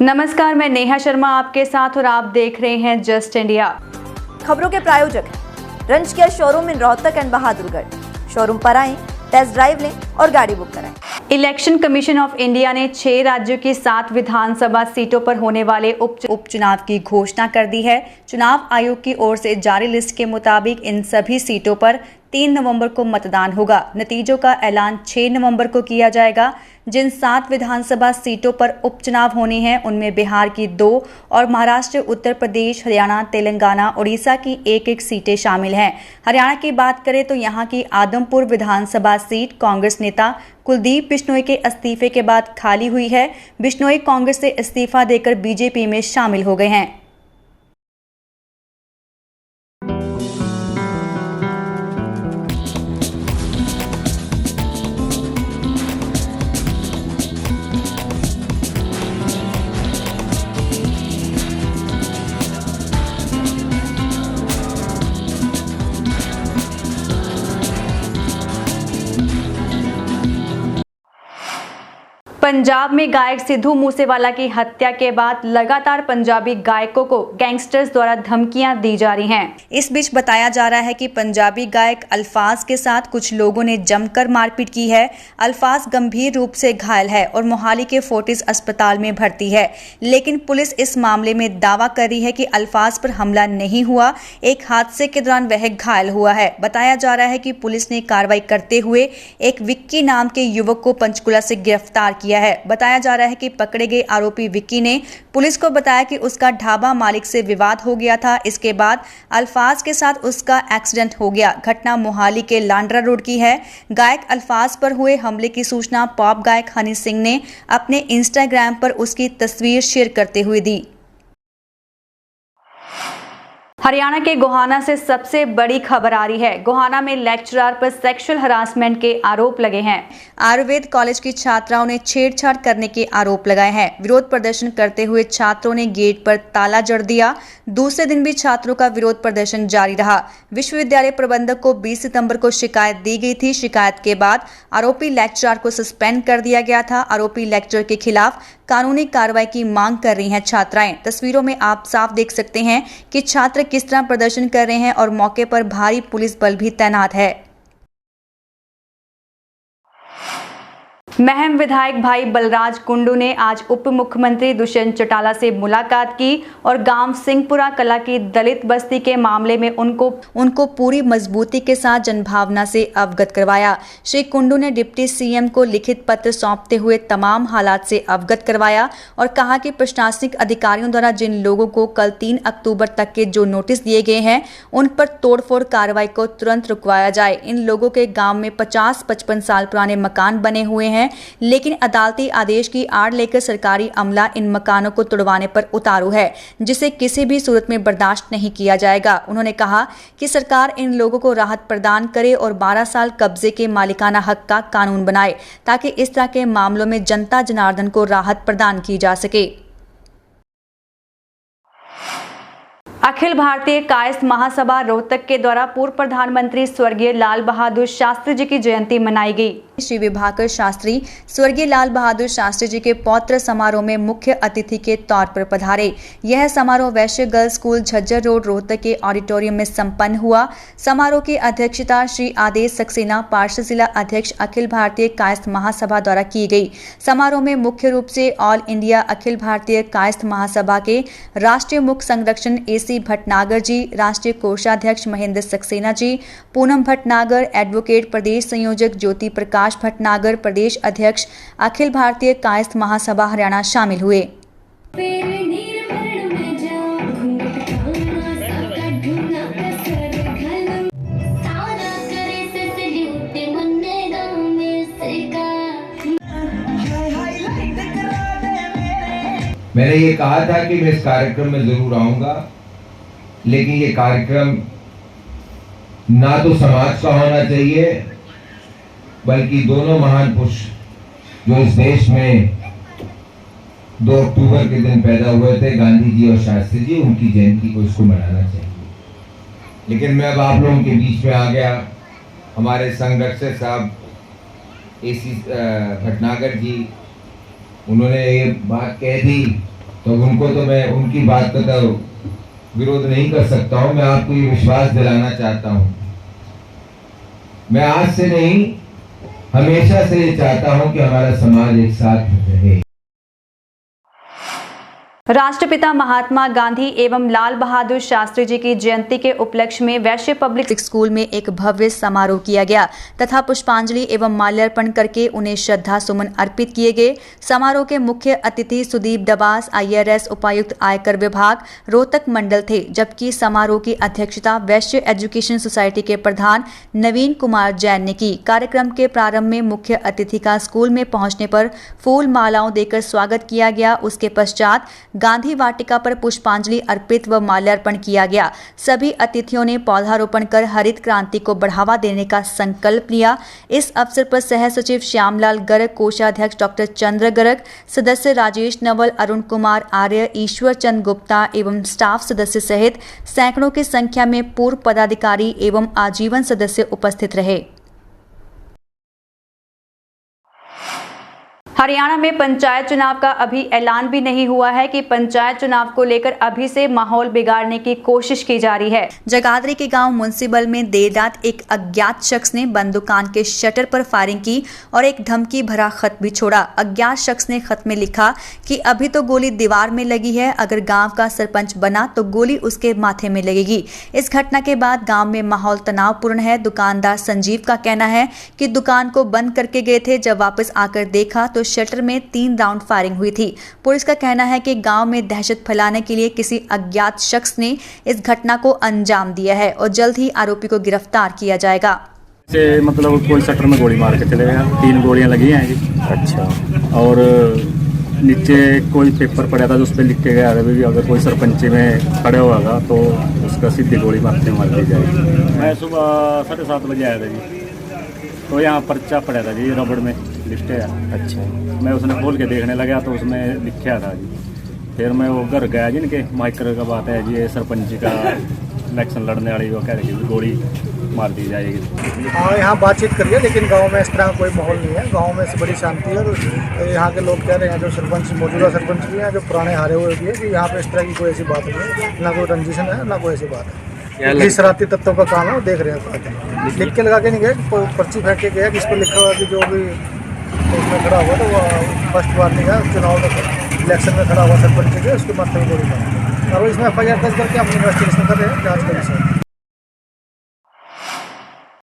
नमस्कार, मैं नेहा शर्मा आपके साथ और आप देख रहे हैं जस्ट इंडिया। खबरों के प्रायोजक हैं रंज किया showroom in Rohtak and Bahadurgarh. Showroom पर आएं, टेस्ट ड्राइव लें और गाड़ी बुक कराएं। इलेक्शन कमीशन ऑफ इंडिया ने 6 राज्यों की 7 विधानसभा सीटों पर होने वाले उपचुनाव की घोषणा कर दी है। चुनाव आयोग की ओर से जारी लिस्ट के मुताबिक इन सभी सीटों पर 3 नवंबर को मतदान होगा। नतीजों का ऐलान 6 नवंबर को किया जाएगा। जिन 7 विधानसभा सीटों पर उपचुनाव होने हैं उनमें बिहार की 2 और महाराष्ट्र, उत्तर प्रदेश, हरियाणा, तेलंगाना, उड़ीसा की 1-1 सीटें शामिल हैं। हरियाणा की बात करें तो यहां की आदमपुर विधानसभा सीट कांग्रेस नेता कुलदीप बिश्नोई के इस्तीफे के बाद खाली हुई है। बिश्नोई कांग्रेस से इस्तीफा देकर बीजेपी में शामिल हो गए हैं। पंजाब में गायक सिद्धू मूसेवाला की हत्या के बाद लगातार पंजाबी गायकों को गैंगस्टर्स द्वारा धमकियां दी जा रही हैं। इस बीच बताया जा रहा है कि पंजाबी गायक अल्फाज के साथ कुछ लोगों ने जमकर मारपीट की है। अल्फाज गंभीर रूप से घायल है और मोहाली के फोर्टिस अस्पताल में भर्ती है, लेकिन पुलिस इस मामले में दावा कर रही है कि अल्फाज पर हमला नहीं हुआ। एक हादसे के दौरान वह घायल हुआ है। बताया जा रहा है कि पुलिस ने कार्रवाई करते हुए एक विक्की नाम के युवक को पंचकुला से गिरफ्तार किया है। बताया जा रहा है कि पकड़े गए आरोपी विक्की ने पुलिस को बताया कि उसका ढाबा मालिक से विवाद हो गया था। इसके बाद अल्फाज के साथ उसका एक्सीडेंट हो गया। घटना मोहाली के लांड्रा रोड की है। गायक अल्फाज पर हुए हमले की सूचना पॉप गायक हनी सिंह ने अपने इंस्टाग्राम पर उसकी तस्वीर शेयर करते हुए दी। हरियाणा के गोहाना से सबसे बड़ी खबर आ रही है। गोहाना में लेक्चरर पर सेक्सुअल हरासमेंट के आरोप लगे हैं। आयुर्वेद कॉलेज की छात्राओं ने छेड़छाड़ करने के आरोप लगाए हैं। विरोध प्रदर्शन करते हुए छात्रों ने गेट पर ताला जड़ दिया। दूसरे दिन भी छात्रों का विरोध प्रदर्शन जारी रहा। विश्वविद्यालय प्रबंधक को 20 सितंबर को शिकायत दी गई थी। शिकायत के बाद आरोपी लेक्चरर को सस्पेंड कर दिया गया था। आरोपी लेक्चरर के खिलाफ कानूनी कार्रवाई की मांग कर रही हैं छात्राएं। तस्वीरों में आप साफ देख सकते हैं कि छात्र किस तरह प्रदर्शन कर रहे हैं और मौके पर भारी पुलिस बल भी तैनात है। महम विधायक भाई बलराज कुंडू ने आज उप मुख्यमंत्री दुष्यंत चौटाला से मुलाकात की और गांव सिंहपुरा कला की दलित बस्ती के मामले में उनको पूरी मजबूती के साथ जनभावना से अवगत करवाया। श्री कुंडू ने डिप्टी सीएम को लिखित पत्र सौंपते हुए तमाम हालात से अवगत करवाया और कहा कि प्रशासनिक अधिकारियों द्वारा जिन लोगों को कल 3 अक्टूबर तक के जो नोटिस दिए गए हैं उन पर तोड़फोड़ कार्रवाई को तुरंत रुकवाया जाए। इन लोगों के गाँव में 50-55 साल पुराने मकान बने हुए हैं, लेकिन अदालती आदेश की आड़ लेकर सरकारी अमला इन मकानों को तुड़वाने पर उतारू है, जिसे किसी भी सूरत में बर्दाश्त नहीं किया जाएगा। उन्होंने कहा कि सरकार इन लोगों को राहत प्रदान करे और 12 साल कब्जे के मालिकाना हक का कानून बनाए ताकि इस तरह के मामलों में जनता जनार्दन को राहत प्रदान की जा सके। अखिल भारतीय कायस्थ महासभा रोहतक के द्वारा पूर्व प्रधानमंत्री स्वर्गीय लाल बहादुर शास्त्री जी की जयंती मनाई गई। श्री विभाकर शास्त्री स्वर्गीय लाल बहादुर शास्त्री जी के पौत्र समारोह में मुख्य अतिथि के तौर पर पधारे। यह समारोह वैश्य girls school Jhajjar road Rohtak के ऑडिटोरियम में संपन्न हुआ। समारोह की अध्यक्षता श्री आदेश सक्सेना पार्षद जिला अध्यक्ष अखिल भारतीय कायस्थ महासभा द्वारा की गई। समारोह में मुख्य रूप से ऑल इंडिया अखिल भारतीय कायस्थ महासभा के राष्ट्रीय मुख्य संरक्षण AC भटनागर जी, राष्ट्रीय कोषाध्यक्ष महेंद्र सक्सेना जी, पूनम भटनागर, एडवोकेट प्रदेश संयोजक ज्योति प्रकाश भटनागर, प्रदेश अध्यक्ष अखिल भारतीय कायस्थ महासभा हरियाणा शामिल हुए। मैंने ये कहा था कि मैं इस कार्यक्रम में जरूर आऊंगा, लेकिन ये कार्यक्रम ना तो समाज का होना चाहिए बल्कि दोनों महान पुरुष जो इस देश में 2 अक्टूबर के दिन पैदा हुए थे, गांधी जी और शास्त्री जी, उनकी जयंती को इसको मनाना चाहिए। लेकिन मैं अब आप लोगों के बीच में आ गया। हमारे संरक्षक साहब AC भटनागर जी, उन्होंने ये बात कह दी तो उनको तो मैं उनकी बात का तो विरोध नहीं कर सकता हूं। मैं आपको ये विश्वास दिलाना चाहता हूं, मैं आज से नहीं हमेशा से ये चाहता हूं कि हमारा समाज एक साथ रहे। राष्ट्रपिता महात्मा गांधी एवं लाल बहादुर शास्त्री जी की जयंती के उपलक्ष्य में वैश्य पब्लिक स्कूल में एक भव्य समारोह किया गया तथा पुष्पांजलि एवं माल्यार्पण करके उन्हें श्रद्धा सुमन अर्पित किए गए। समारोह के मुख्य अतिथि सुदीप डबास IRS उपायुक्त आयकर विभाग रोहतक मंडल थे, जबकि समारोह की अध्यक्षता वैश्य एजुकेशन सोसाइटी के प्रधान नवीन कुमार जैन ने की। कार्यक्रम के प्रारंभ में मुख्य अतिथि का स्कूल में पहुंचने पर फूल मालाओं देकर स्वागत किया गया। उसके पश्चात गांधी वाटिका पर पुष्पांजलि अर्पित व माल्यार्पण किया गया। सभी अतिथियों ने पौधारोपण कर हरित क्रांति को बढ़ावा देने का संकल्प लिया। इस अवसर पर सह सचिव श्यामलाल गर्ग, कोषाध्यक्ष डॉक्टर चंद्र गर्ग, सदस्य राजेश नवल, अरुण कुमार आर्य, ईश्वर चंद गुप्ता एवं स्टाफ सदस्य सहित सैकड़ों की संख्या में पूर्व पदाधिकारी एवं आजीवन सदस्य उपस्थित रहे। हरियाणा में पंचायत चुनाव का अभी ऐलान भी नहीं हुआ है कि पंचायत चुनाव को लेकर अभी से माहौल बिगाड़ने की कोशिश की जा रही है। जगाधरी के गांव मुंसिबल में देर रात एक अज्ञात शख्स ने बंद दुकान के शटर पर फायरिंग की और एक धमकी भरा खत भी छोड़ा। अज्ञात शख्स ने खत में लिखा कि अभी तो गोली दीवार में लगी है, अगर गाँव का सरपंच बना तो गोली उसके माथे में लगेगी। इस घटना के बाद गाँव में माहौल तनावपूर्ण है। दुकानदार संजीव का कहना है कि दुकान को बंद करके गए थे, जब वापस आकर देखा तो शटर में 3 राउंड फायरिंग हुई थी। पुलिस का कहना है कि गांव में दहशत फैलाने के लिए किसी अज्ञात शख्स ने इस घटना को अंजाम दिया है और जल्द ही आरोपी को गिरफ्तार किया जाएगा। मतलब कोई शटर में गोली मार के चले गया, 3 गोलियां लगी हैं जी। अच्छा। और नीचे कोई पेपर पड़ा था उस पर लिख के गया था भी अगर कोई सरपंची में खड़े होगा तो उसका सीधी गोली मारते मार दी जाएगी। मैं सुबह 7:30 बजे आया था जी, तो यहाँ पर्चा पड़ा था जी, रबड़ में लिस्ट है। अच्छा। मैं उसने खोल के देखने लगा तो उसमें लिखा था जी। फिर मैं वो घर गया जिनके माइकर का बात है जी, ये सरपंच का इलेक्शन लड़ने वाली वो कह रही है गोली मार दी जाएगी। हाँ, यहाँ बातचीत करिए, लेकिन गांव में इस तरह कोई माहौल नहीं है। गांव में बड़ी शांति है। तो यहाँ के लोग कह रहे हैं, जो सरपंच मौजूदा सरपंच भी हैं, जो पुराने हारे हुए भी है, कि यहाँ पे इस तरह की कोई ऐसी बात नहीं है, ना कोई रंजिशन है, ना कोई ऐसी बात है। ये शरारती तत्वों का काम है, वो देख रहे हैं। लिख के लगा के नहीं गए, पर्ची फेंक के गया, जिस पर लिखा हुआ कि जो भी उसमें खड़ा हुआ तो वो फर्स्ट वार्निंग है, चुनाव में इलेक्शन में खड़ा हुआ सरपंच के उसके माथे में गोली मारी। और इसमें FIR दर्ज करके अपनी इन्वेस्टिगेशन कर रहे हैं, जाँच कर रहे हैं।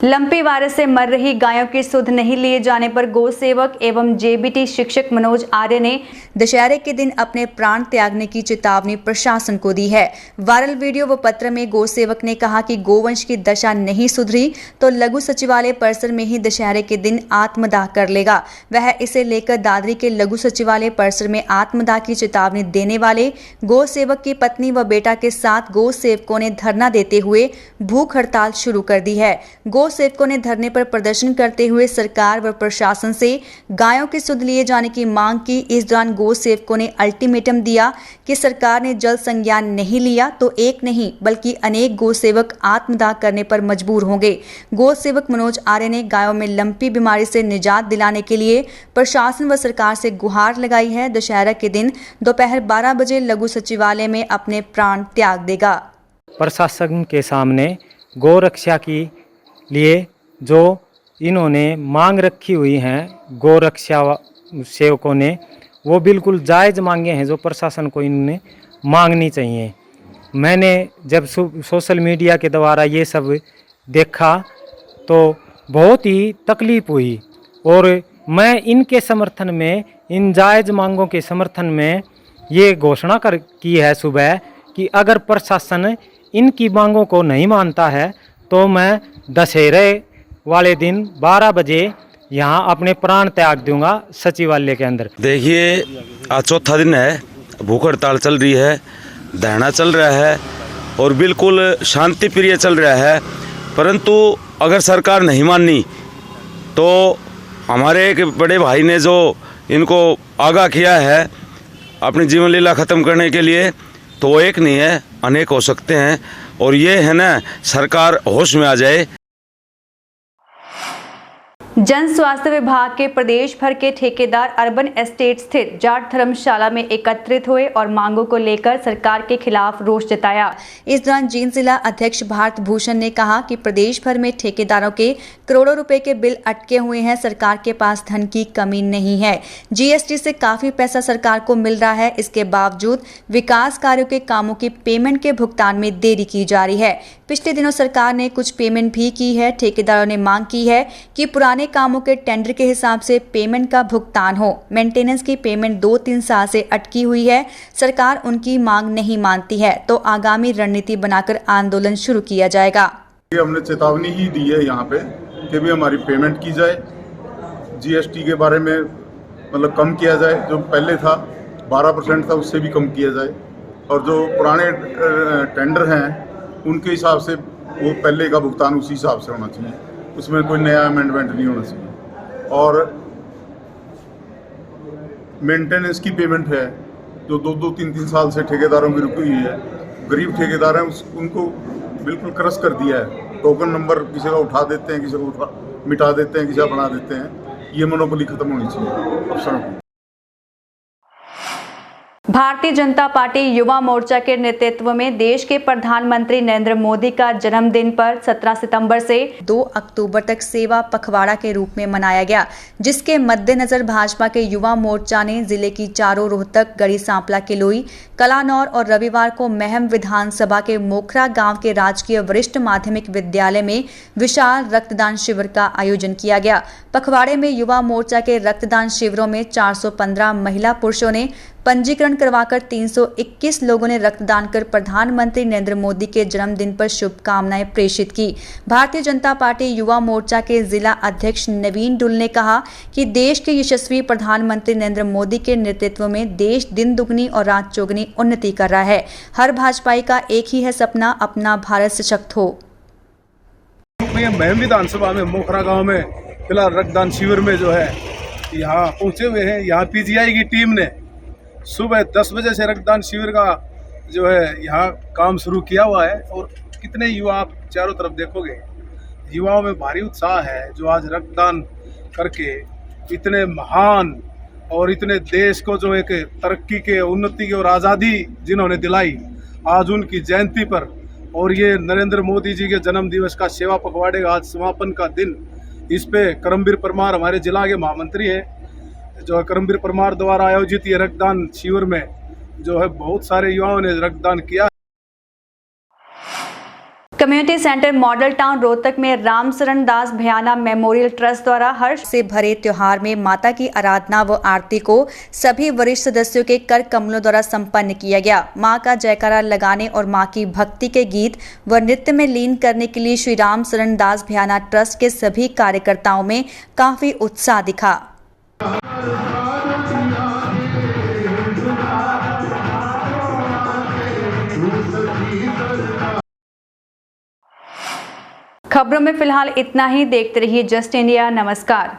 लंपी वायरस से मर रही गायों की सुध नहीं लिए जाने पर गौ सेवक एवं JBT शिक्षक मनोज आर्य ने दशहरे के दिन अपने प्राण त्यागने की चेतावनी प्रशासन को दी है। वायरल वीडियो व पत्र में गौ सेवक ने कहा कि गोवंश की दशा नहीं सुधरी तो लघु सचिवालय परिसर में ही दशहरे के दिन आत्मदाह कर लेगा। वह इसे लेकर दादरी के लघु सचिवालय परिसर में आत्मदाह की चेतावनी देने वाले गौ सेवक की पत्नी व बेटा के साथ गौ सेवकों ने धरना देते हुए भूख हड़ताल शुरू कर दी है। गौ सेवकों ने धरने पर प्रदर्शन करते हुए सरकार व प्रशासन से गायों की सुध लिए जाने की मांग की। इस दौरान गौ सेवकों ने अल्टीमेटम दिया कि सरकार ने जल्द संज्ञान नहीं लिया तो एक नहीं बल्कि अनेक गौ सेवक आत्मदाह करने पर मजबूर होंगे। गौ सेवक मनोज आर्य ने गायों में लंपी बीमारी से निजात दिलाने के लिए प्रशासन व सरकार से गुहार लगाई है। दशहरा के दिन दोपहर 12 बजे लघु सचिवालय में अपने प्राण त्याग देगा। प्रशासन के सामने गौ रक्षा की लिए जो इन्होंने मांग रखी हुई हैं गौ रक्षा सेवकों ने, वो बिल्कुल जायज़ मांगे हैं जो प्रशासन को इन्होंने मांगनी चाहिए। मैंने जब सोशल मीडिया के द्वारा ये सब देखा तो बहुत ही तकलीफ़ हुई और मैं इनके समर्थन में, इन जायज़ मांगों के समर्थन में ये घोषणा की है सुबह कि अगर प्रशासन इनकी मांगों को नहीं मानता है तो मैं दशहरे वाले दिन 12 बजे यहाँ अपने प्राण त्याग दूंगा सचिवालय के अंदर। देखिए, आज चौथा दिन है, भूख हड़ताल चल रही है, धरना चल रहा है और बिल्कुल शांति प्रिय चल रहा है। परंतु अगर सरकार नहीं मानी तो हमारे एक बड़े भाई ने जो इनको आगाह किया है अपनी जीवन लीला ख़त्म करने के लिए, तो वो एक नहीं है, अनेक हो सकते हैं। और ये है ना, सरकार होश में आ जाए। जन स्वास्थ्य विभाग के प्रदेश भर के ठेकेदार अर्बन एस्टेट स्थित जाट धर्मशाला में एकत्रित हुए और मांगों को लेकर सरकार के खिलाफ रोष जताया। इस दौरान जींद जिला अध्यक्ष भारत भूषण ने कहा कि प्रदेश भर में ठेकेदारों के करोड़ों रुपए के बिल अटके हुए हैं। सरकार के पास धन की कमी नहीं है। जीएसटी से काफी पैसा सरकार को मिल रहा है। इसके बावजूद विकास कार्यों के कामों की पेमेंट के भुगतान में देरी की जा रही है। पिछले दिनों सरकार ने कुछ पेमेंट भी की है। ठेकेदारों ने मांग की है कि पुराने कामों के टेंडर के हिसाब से पेमेंट का भुगतान हो। मेंटेनेंस की पेमेंट 2-3 साल से अटकी हुई है। सरकार उनकी मांग नहीं मानती है तो आगामी रणनीति बनाकर आंदोलन शुरू किया जाएगा। हमने चेतावनी ही दी है यहाँ पे कि भी हमारी पेमेंट की जाए। जीएसटी के बारे में मतलब कम किया जाए, जो पहले था 12% था उससे भी कम किया जाए, और जो पुराने टेंडर हैं उनके हिसाब से वो पहले का भुगतान उसी हिसाब से होना चाहिए, उसमें कोई नया अमेंडमेंट नहीं होना चाहिए। और मेंटेनेंस की पेमेंट है जो 2-3 साल से ठेकेदारों की रुकी हुई है, गरीब ठेकेदार हैं उनको बिल्कुल क्रश कर दिया है। टोकन नंबर किसी का उठा देते हैं, किसी को मिटा देते हैं, किसी का बना देते हैं। ये मोनोपोली खत्म होनी चाहिए अफसरों की। भारतीय जनता पार्टी युवा मोर्चा के नेतृत्व में देश के प्रधानमंत्री नरेंद्र मोदी का जन्मदिन पर 17 सितंबर से 2 अक्टूबर तक सेवा पखवाड़ा के रूप में मनाया गया, जिसके मद्देनजर भाजपा के युवा मोर्चा ने जिले की चारों रोहतक, गढ़ी सांपला, किलोई, कलानौर और रविवार को महम विधानसभा के मोखरा गांव के राजकीय वरिष्ठ माध्यमिक विद्यालय में विशाल रक्तदान शिविर का आयोजन किया गया। पखवाड़े में युवा मोर्चा के रक्तदान शिविरों में 415 महिला पुरुषों ने पंजीकरण करवाकर 321 लोगों ने रक्तदान कर प्रधानमंत्री नरेंद्र मोदी के जन्मदिन पर शुभकामनाएं प्रेषित की। भारतीय जनता पार्टी युवा मोर्चा के जिला अध्यक्ष नवीन डुल ने कहा कि देश के यशस्वी प्रधानमंत्री नरेंद्र मोदी के नेतृत्व में देश दिन दुगनी और रात चौगुनी उन्नति कर रहा है। हर भाजपाई का एक ही है सपना, अपना भारत सशक्त हो। महम विधानसभा में मोखरा गांव में फिलहाल रक्तदान शिविर में जो है यहाँ पहुँचे हुए हैं। यहाँ पीजीआई की टीम ने सुबह 10 बजे से रक्तदान शिविर का जो है यहाँ काम शुरू किया हुआ है, और कितने युवा आप चारों तरफ देखोगे, युवाओं में भारी उत्साह है जो आज रक्तदान करके इतने महान और इतने देश को जो एक तरक्की के, उन्नति के और आज़ादी जिन्होंने दिलाई, आज उनकी जयंती पर और ये नरेंद्र मोदी जी के जन्म दिवस का सेवा पखवाड़े का आज समापन का दिन, इस पे करमबीर परमार हमारे जिला के महामंत्री हैं, जो है करमबीर परमार द्वारा आयोजित ये रक्तदान शिविर में जो है बहुत सारे युवाओं ने रक्तदान किया। Community centre model town Rohtak में रामशरण दास भयाना मेमोरियल ट्रस्ट द्वारा हर्ष से भरे त्योहार में माता की आराधना व आरती को सभी वरिष्ठ सदस्यों के कर कमलों द्वारा संपन्न किया गया। मां का जयकारा लगाने और मां की भक्ति के गीत व नृत्य में लीन करने के लिए श्री रामशरण दास भयाना ट्रस्ट के सभी कार्यकर्ताओं में काफी उत्साह दिखा। खबरों में फिलहाल इतना ही। देखते रहिए जस्ट इंडिया। नमस्कार।